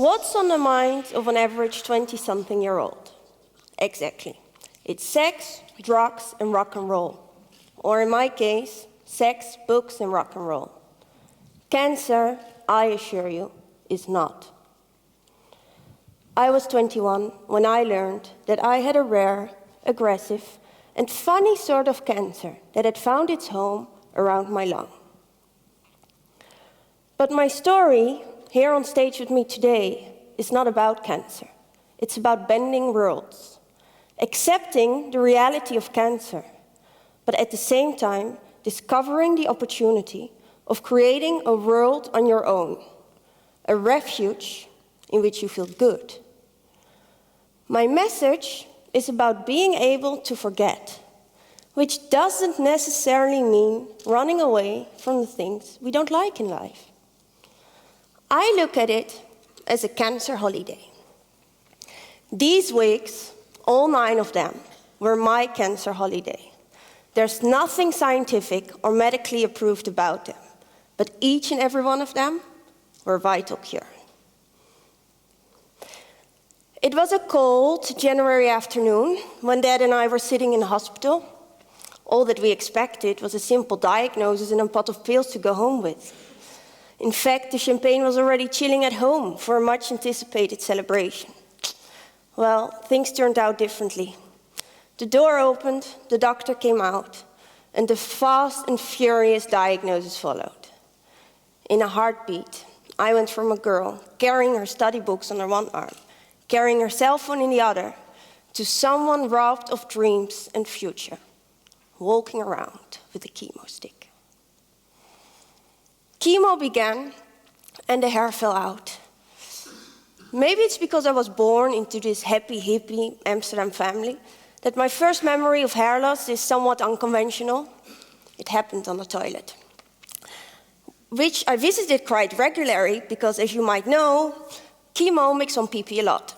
What's on the mind of an average 20-something-year-old? Exactly. It's sex, drugs, and rock and roll. Or in my case, sex, books, and rock and roll. Cancer, I assure you, is not. I was 21 when I learned that I had a rare, aggressive, and funny sort of cancer that had found its home around my lung. But my story, here on stage with me today, is not about cancer. It's about bending worlds, accepting the reality of cancer, but at the same time, discovering the opportunity of creating a world on your own, a refuge in which you feel good. My message is about being able to forget, which doesn't necessarily mean running away from the things we don't like in life. I look at it as a cancer holiday. These wigs, all 9 of them, were my cancer holiday. There's nothing scientific or medically approved about them, but each and every one of them were vital cure. It was a cold January afternoon when Dad and I were sitting in the hospital. All that we expected was a simple diagnosis and a pot of pills to go home with. In fact, the champagne was already chilling at home for a much-anticipated celebration. Well, things turned out differently. The door opened, the doctor came out, and the fast and furious diagnosis followed. In a heartbeat, I went from a girl carrying her study books on her one arm, carrying her cell phone in the other, to someone robbed of dreams and future, walking around with a chemo stick. Chemo began, and the hair fell out. Maybe it's because I was born into this happy, hippie Amsterdam family that my first memory of hair loss is somewhat unconventional. It happened on the toilet, which I visited quite regularly because, as you might know, chemo makes one pee-pee a lot.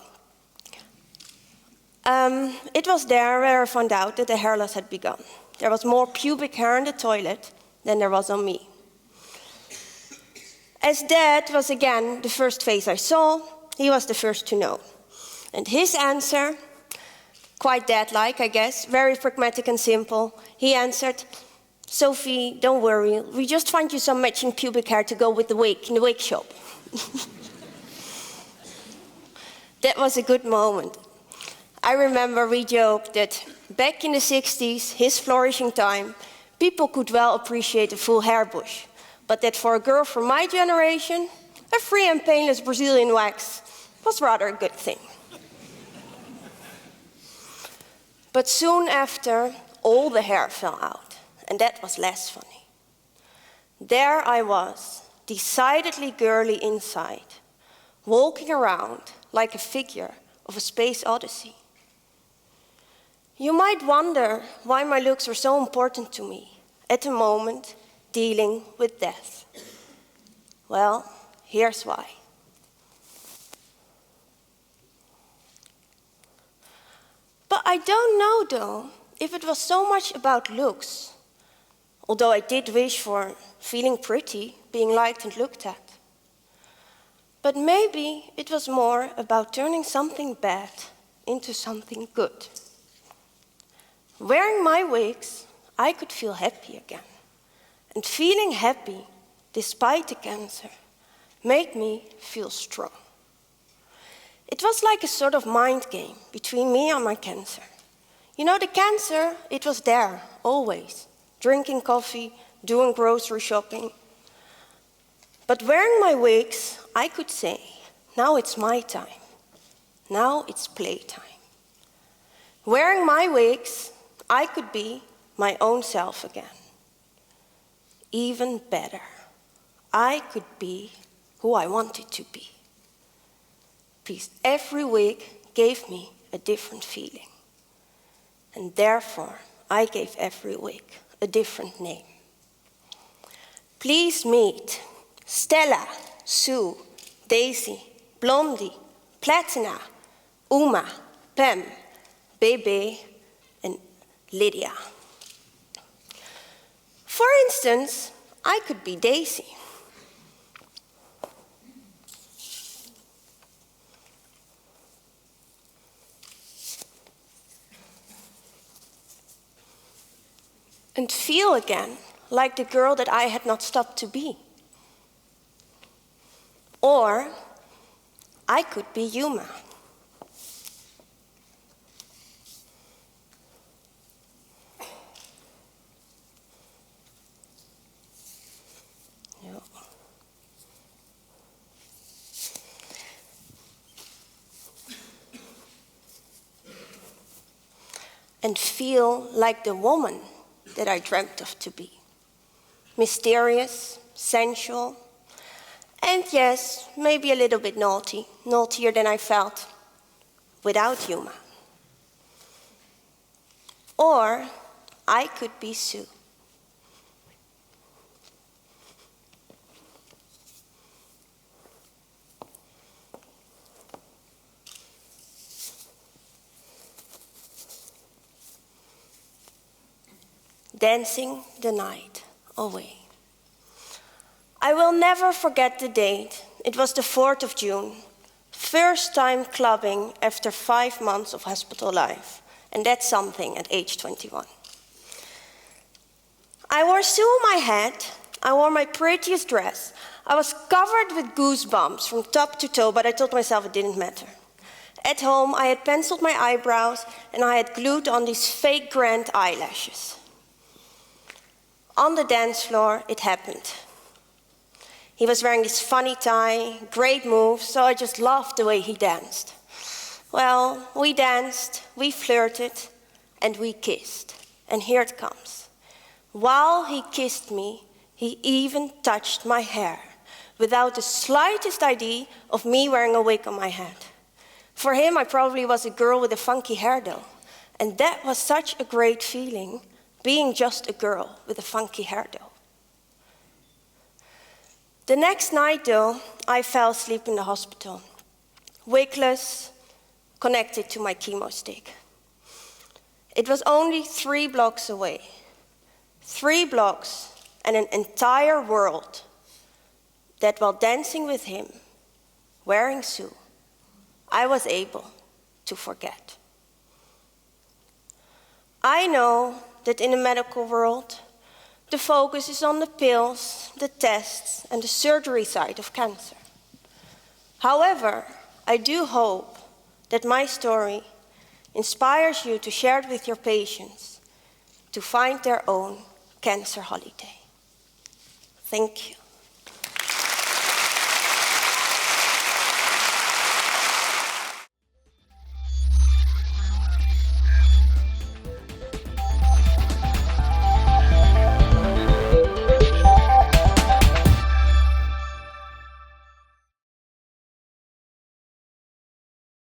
It was there where I found out that the hair loss had begun. There was more pubic hair in the toilet than there was on me. As Dad was again the first face I saw, he was the first to know. And his answer, quite Dad-like, I guess, very pragmatic and simple, he answered, "Sophie, don't worry, we just find you some matching pubic hair to go with the wig in the wig shop." That was a good moment. I remember we joked that back in the 60s, his flourishing time, people could well appreciate a full hair bush. But that for a girl from my generation, a free and painless Brazilian wax was rather a good thing. But soon after, all the hair fell out, and that was less funny. There I was, decidedly girly inside, walking around like a figure of a space odyssey. You might wonder why my looks were so important to me at the moment dealing with death. Well, here's why. But I don't know, though, if it was so much about looks, although I did wish for feeling pretty, being liked and looked at. But maybe it was more about turning something bad into something good. Wearing my wigs, I could feel happy again. And feeling happy, despite the cancer, made me feel strong. It was like a sort of mind game between me and my cancer. You know, the cancer, it was there, always. Drinking coffee, doing grocery shopping. But wearing my wigs, I could say, now it's my time. Now it's playtime. Wearing my wigs, I could be my own self again. Even better, I could be who I wanted to be. Because every wig gave me a different feeling. And therefore, I gave every wig a different name. Please meet Stella, Sue, Daisy, Blondie, Platina, Uma, Pam, Bebe, and Lydia. For instance, I could be Daisy. feel again like the girl that I had not stopped to be. Or I could be Yuma. And feel like the woman that I dreamt of to be. Mysterious, sensual, and yes, maybe a little bit naughty, naughtier than I felt without Yuma. Or I could be Sue. Dancing the night away. I will never forget the date. It was the 4th of June. First time clubbing after 5 months of hospital life. And that's something at age 21. I wore Sue on my head. I wore my prettiest dress. I was covered with goosebumps from top to toe, but I told myself it didn't matter. At home, I had penciled my eyebrows and I had glued on these fake grand eyelashes. On the dance floor, it happened. He was wearing this funny tie, great moves, so I just loved the way he danced. Well, we danced, we flirted, and we kissed. And here it comes. While he kissed me, he even touched my hair, without the slightest idea of me wearing a wig on my head. For him, I probably was a girl with a funky hair though. And that was such a great feeling, being just a girl with a funky hair though. The next night though, I fell asleep in the hospital, wigless, connected to my chemo stick. It was only 3 blocks away. 3 blocks and an entire world that while dancing with him, wearing Sue, I was able to forget. I know that in the medical world, the focus is on the pills, the tests, and the surgery side of cancer. However, I do hope that my story inspires you to share it with your patients to find their own cancer holiday. Thank you.